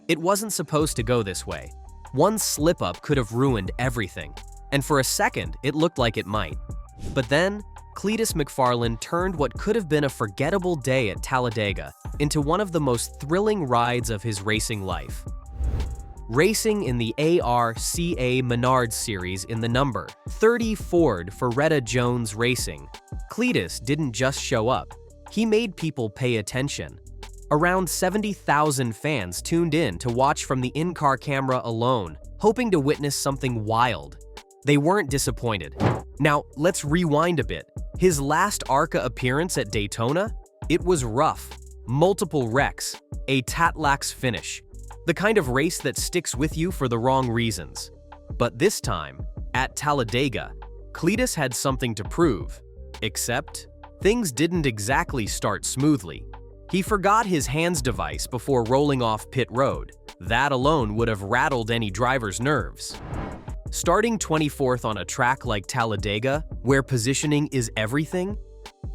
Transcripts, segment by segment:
It wasn't supposed to go this way. One slip-up could have ruined everything, and for a second, it looked like it might. But then, Cleetus McFarland turned what could have been a forgettable day at Talladega into one of the most thrilling rides of his racing life. Racing in the ARCA Menards Series in the number 30 Ford for Rette Jones Racing, Cleetus didn't just show up, he made people pay attention. Around 70,000 fans tuned in to watch from the in-car camera alone, hoping to witness something wild. They weren't disappointed. Now, let's rewind a bit. His last ARCA appearance at Daytona? It was rough. Multiple wrecks, a tatlax finish. The kind of race that sticks with you for the wrong reasons. But this time, at Talladega, Cleetus had something to prove. Except, things didn't exactly start smoothly. He forgot his hands device before rolling off pit road. That alone would have rattled any driver's nerves. Starting 24th on a track like Talladega, where positioning is everything?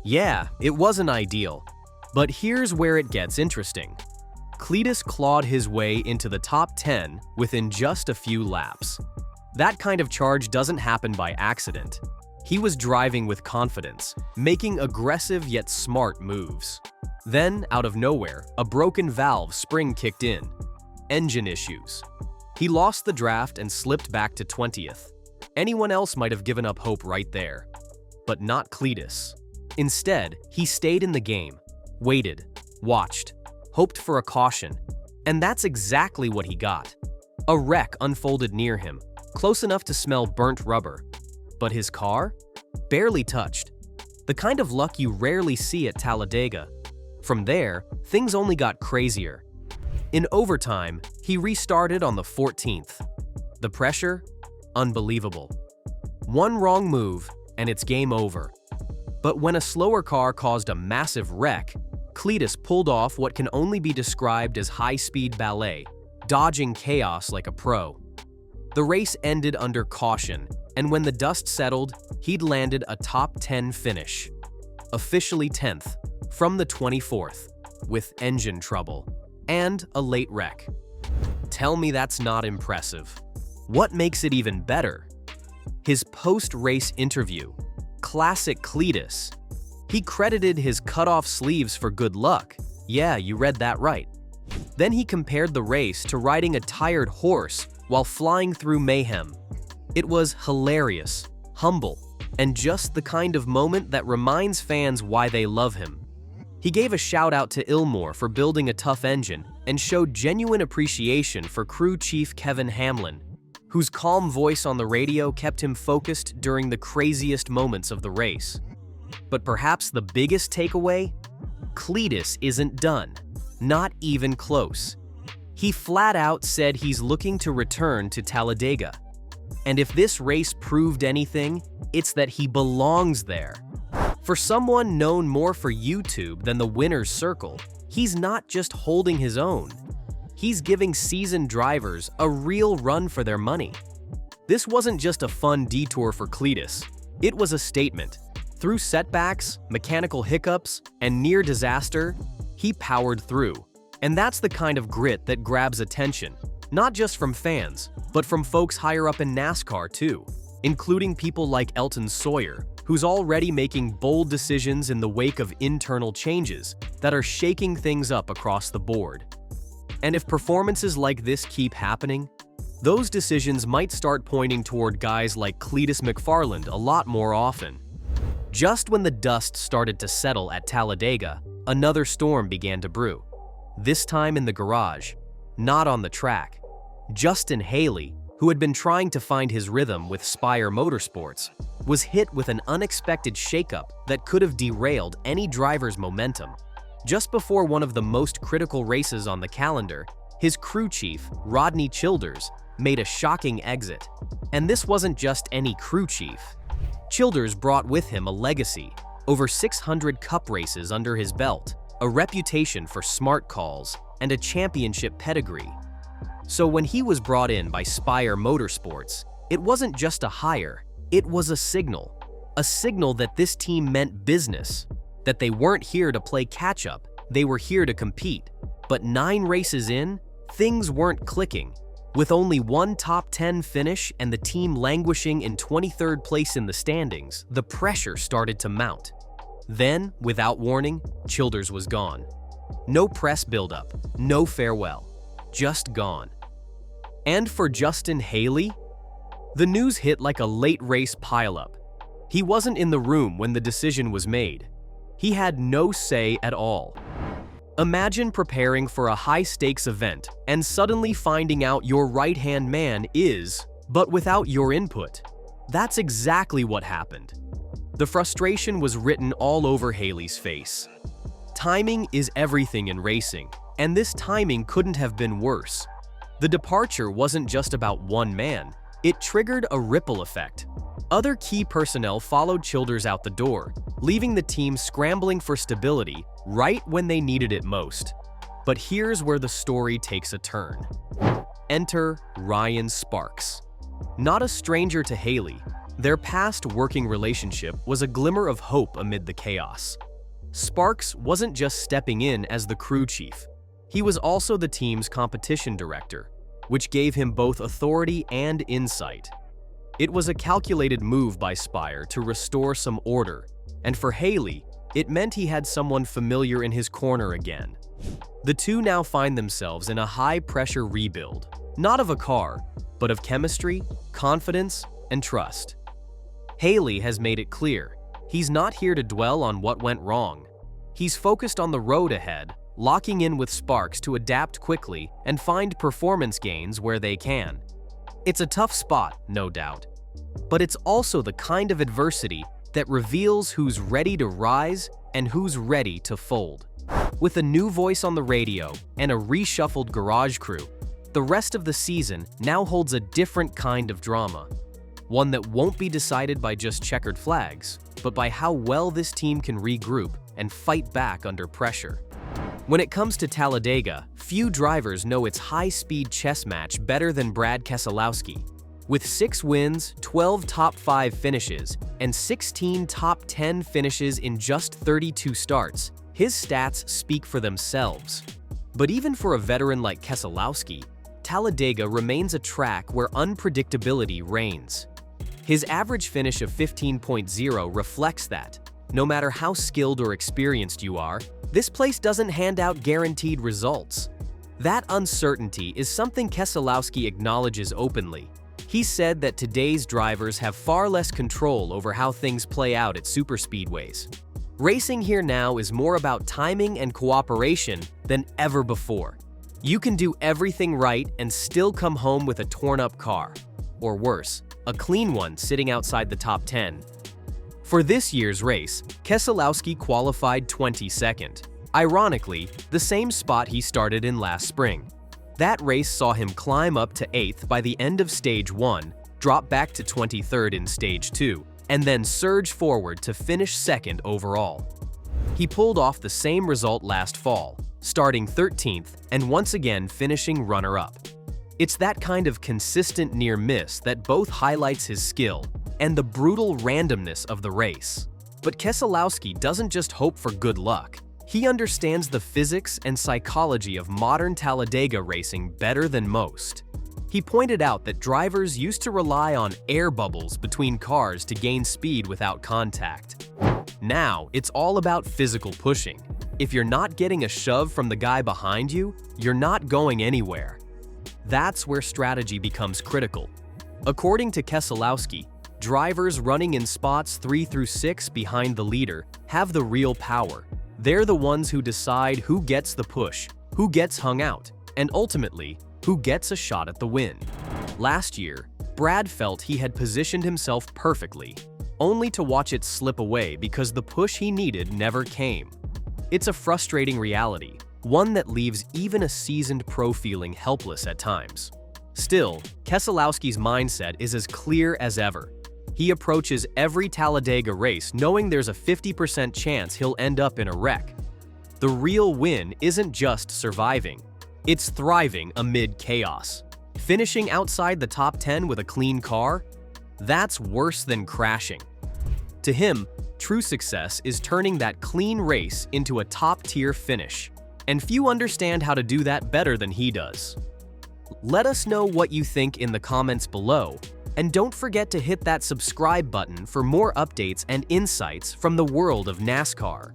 Yeah, it wasn't ideal. But here's where it gets interesting. Cleetus clawed his way into the top 10 within just a few laps. That kind of charge doesn't happen by accident. He was driving with confidence, making aggressive yet smart moves. Then, out of nowhere, a broken valve spring kicked in. Engine issues. He lost the draft and slipped back to 20th. Anyone else might have given up hope right there. But not Cleetus. Instead, he stayed in the game, waited, watched, hoped for a caution, and that's exactly what he got. A wreck unfolded near him, close enough to smell burnt rubber. But his car? Barely touched. The kind of luck you rarely see at Talladega. From there, things only got crazier. In overtime, he restarted on the 14th. The pressure? Unbelievable. One wrong move, and it's game over. But when a slower car caused a massive wreck, Cleetus pulled off what can only be described as high-speed ballet, dodging chaos like a pro. The race ended under caution, and when the dust settled, he'd landed a top 10 finish. Officially 10th, from the 24th, with engine trouble, and a late wreck. Tell me that's not impressive. What makes it even better? His post-race interview. Classic Cleetus. He credited his cut-off sleeves for good luck. Yeah, you read that right. Then he compared the race to riding a tired horse while flying through mayhem. It was hilarious, humble, and just the kind of moment that reminds fans why they love him. He gave a shout-out to Ilmore for building a tough engine and showed genuine appreciation for crew chief Kevin Hamlin, whose calm voice on the radio kept him focused during the craziest moments of the race. But perhaps the biggest takeaway? Cleetus isn't done. Not even close. He flat out said he's looking to return to Talladega. And if this race proved anything, it's that he belongs there. For someone known more for YouTube than the winner's circle, he's not just holding his own. He's giving seasoned drivers a real run for their money. This wasn't just a fun detour for Cleetus. It was a statement. Through setbacks, mechanical hiccups, and near disaster, he powered through. And that's the kind of grit that grabs attention, not just from fans, but from folks higher up in NASCAR too, including people like Elton Saywer, who's already making bold decisions in the wake of internal changes that are shaking things up across the board. And if performances like this keep happening, those decisions might start pointing toward guys like Cleetus McFarland a lot more often. Just when the dust started to settle at Talladega, another storm began to brew. This time in the garage, not on the track. Justin Haley, who had been trying to find his rhythm with Spire Motorsports, was hit with an unexpected shakeup that could have derailed any driver's momentum. Just before one of the most critical races on the calendar, his crew chief, Rodney Childers, made a shocking exit. And this wasn't just any crew chief. Childers brought with him a legacy, over 600 cup races under his belt, a reputation for smart calls, and a championship pedigree. So when he was brought in by Spire Motorsports, it wasn't just a hire, it was a signal that this team meant business, that they weren't here to play catch-up, they were here to compete. But 9 races in, Things weren't clicking. With only one top 10 finish and the team languishing in 23rd place in the standings, the pressure started to mount. Then, without warning, Childers was gone. No press buildup, no farewell, just gone. And for Justin Haley, the news hit like a late race pileup. He wasn't in the room when the decision was made. He had no say at all. Imagine preparing for a high-stakes event and suddenly finding out your right-hand man is, but without your input. That's exactly what happened. The frustration was written all over Haley's face. Timing is everything in racing, and this timing couldn't have been worse. The departure wasn't just about one man, it triggered a ripple effect. Other key personnel followed Childers out the door, leaving the team scrambling for stability right when they needed it most. But here's where the story takes a turn. Enter Ryan Sparks. Not a stranger to Haley, their past working relationship was a glimmer of hope amid the chaos. Sparks wasn't just stepping in as the crew chief. He was also the team's competition director, which gave him both authority and insight. It was a calculated move by Spire to restore some order, and for Haley, it meant he had someone familiar in his corner again. The two now find themselves in a high-pressure rebuild, not of a car, but of chemistry, confidence, and trust. Haley has made it clear, he's not here to dwell on what went wrong. He's focused on the road ahead, locking in with Sparks to adapt quickly and find performance gains where they can. It's a tough spot, no doubt, but it's also the kind of adversity that reveals who's ready to rise and who's ready to fold. With a new voice on the radio and a reshuffled garage crew, the rest of the season now holds a different kind of drama. One that won't be decided by just checkered flags, but by how well this team can regroup and fight back under pressure. When it comes to Talladega, few drivers know its high-speed chess match better than Brad Keselowski. With 6 wins, 12 top 5 finishes, and 16 top 10 finishes in just 32 starts, his stats speak for themselves. But even for a veteran like Keselowski, Talladega remains a track where unpredictability reigns. His average finish of 15.0 reflects that. No matter how skilled or experienced you are, this place doesn't hand out guaranteed results. That uncertainty is something Keselowski acknowledges openly. He said that today's drivers have far less control over how things play out at superspeedways. Racing here now is more about timing and cooperation than ever before. You can do everything right and still come home with a torn-up car. Or worse, a clean one sitting outside the top 10. For this year's race, Keselowski qualified 22nd. Ironically, the same spot he started in last spring. That race saw him climb up to 8th by the end of Stage 1, drop back to 23rd in Stage 2, and then surge forward to finish 2nd overall. He pulled off the same result last fall, starting 13th and once again finishing runner-up. It's that kind of consistent near miss that both highlights his skill and the brutal randomness of the race. But Keselowski doesn't just hope for good luck. He understands the physics and psychology of modern Talladega racing better than most. He pointed out that drivers used to rely on air bubbles between cars to gain speed without contact. Now, it's all about physical pushing. If you're not getting a shove from the guy behind you, you're not going anywhere. That's where strategy becomes critical. According to Keselowski, drivers running in spots 3 through 6 behind the leader have the real power. They're the ones who decide who gets the push, who gets hung out, and ultimately, who gets a shot at the win. Last year, Brad felt he had positioned himself perfectly, only to watch it slip away because the push he needed never came. It's a frustrating reality, one that leaves even a seasoned pro feeling helpless at times. Still, Keselowski's mindset is as clear as ever. He approaches every Talladega race knowing there's a 50% chance he'll end up in a wreck. The real win isn't just surviving, it's thriving amid chaos. Finishing outside the top 10 with a clean car? That's worse than crashing. To him, true success is turning that clean race into a top-tier finish. and few understand how to do that better than he does. Let us know what you think in the comments below, and don't forget to hit that subscribe button for more updates and insights from the world of NASCAR.